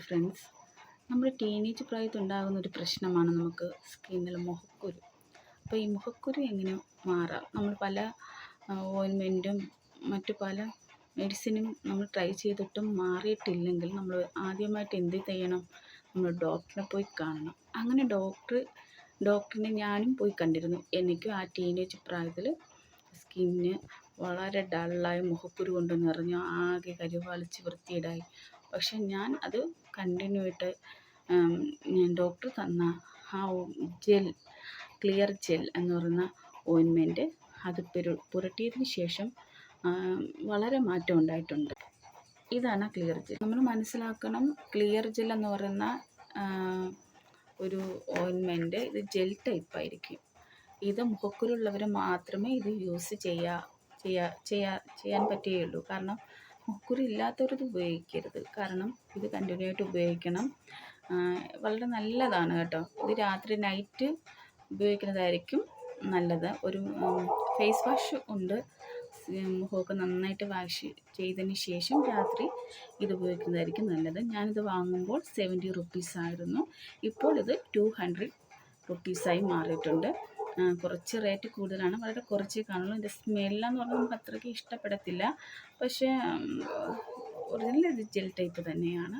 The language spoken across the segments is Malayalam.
ഫ്രണ്ട്സ്, നമ്മുടെ ടീനേജ് പ്രായത്തിലുണ്ടാകുന്ന ഒരു പ്രശ്നമാണ് നമുക്ക് സ്കിന്നിൽ മുഖക്കുരു. അപ്പോൾ ഈ മുഖക്കുരു എങ്ങനെ മാറാം? നമ്മൾ പല ഓയിൻമെൻറ്റും മറ്റു പല മെഡിസിനും നമ്മൾ ട്രൈ ചെയ്തിട്ടും മാറിയിട്ടില്ലെങ്കിൽ നമ്മൾ ആദ്യമായിട്ട് എന്ത് ചെയ്യണം? നമ്മൾ ഡോക്ടറെ പോയി കാണണം. അങ്ങനെ ഡോക്ടറിനെ ഞാനും പോയി കണ്ടിരുന്നു. എനിക്കും ആ ടീനേജ് പ്രായത്തിൽ സ്കിന്ന് വളരെ ഡള്ളായി മുഖക്കുരു കൊണ്ട് നിറഞ്ഞു ആകെ കരിവാളിച്ച് വൃത്തികേടായി. പക്ഷെ ഞാൻ അത് കണ്ടിന്യൂ ആയിട്ട് ഡോക്ടർ തന്ന ആ ക്ലിയർ ജെൽ എന്ന് പറയുന്ന ഓയിൻമെൻറ്റ് അത് പുരട്ടിയതിന് ശേഷം വളരെ മാറ്റം ഉണ്ടായിട്ടുണ്ട്. ഇതാണ് ക്ലിയർ ജെൽ. നമ്മൾ മനസ്സിലാക്കണം, ക്ലിയർ ജെൽ എന്ന് പറയുന്ന ഒരു ഓയിൻമെൻറ്റ് ഇത് ജെൽ ടൈപ്പ് ആയിരിക്കും. ഇത് മുഖക്കുരുള്ളവർ മാത്രമേ ഇത് യൂസ് ചെയ്യാൻ പറ്റുകയുള്ളൂ. കാരണം മുഖക്കുരു ഇല്ലാത്തവരിത് ഉപയോഗിക്കരുത്. കാരണം ഇത് കണ്ടിന്യൂ ആയിട്ട് ഉപയോഗിക്കണം. വളരെ നല്ലതാണ് കേട്ടോ. ഇത് രാത്രി നൈറ്റ് ഉപയോഗിക്കുന്നതായിരിക്കും നല്ലത്. ഒരു ഫേസ് വാഷ് ഉണ്ട്, മുഖമൊക്കെ നന്നായിട്ട് വാഷ് ചെയ്തതിന് ശേഷം രാത്രി ഇത് ഉപയോഗിക്കുന്നതായിരിക്കും നല്ലത്. ഞാനിത് വാങ്ങുമ്പോൾ 70 റുപ്പീസ് ആയിരുന്നു. ഇപ്പോൾ ഇത് 200 റുപ്പീസായി മാറിയിട്ടുണ്ട്. കുറച്ച് റേറ്റ് കൂടുതലാണ്, വളരെ കുറച്ചേ കാണുള്ളൂ. ഇതിൻ്റെ സ്മെല്ലെന്ന് പറഞ്ഞാൽ നമുക്ക് അത്രയ്ക്ക് ഇഷ്ടപ്പെടത്തില്ല. പക്ഷേ ഒറിജിനൽ ഇത് ജെൽ ടൈപ്പ് തന്നെയാണ്.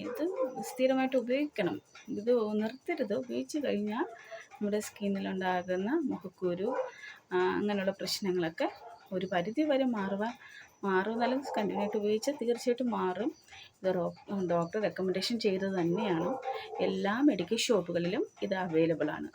ഇത് സ്ഥിരമായിട്ട് ഉപയോഗിക്കണം. ഇത് നിർത്തരുത്. ഉപയോഗിച്ച് കഴിഞ്ഞാൽ നമ്മുടെ സ്കിന്നിലുണ്ടാകുന്ന മുഖക്കുരു അങ്ങനെയുള്ള പ്രശ്നങ്ങളൊക്കെ ഒരു പരിധി വരെ മാറുമെന്നല്ല, കണ്ടിന്യൂ ആയിട്ട് ഉപയോഗിച്ചാൽ തീർച്ചയായിട്ടും മാറും. ഇത് ഡോക്ടർ റെക്കമെൻഡേഷൻ ചെയ്തത് തന്നെയാണ്. എല്ലാ മെഡിക്കൽ ഷോപ്പുകളിലും ഇത് അവൈലബിൾ ആണ്.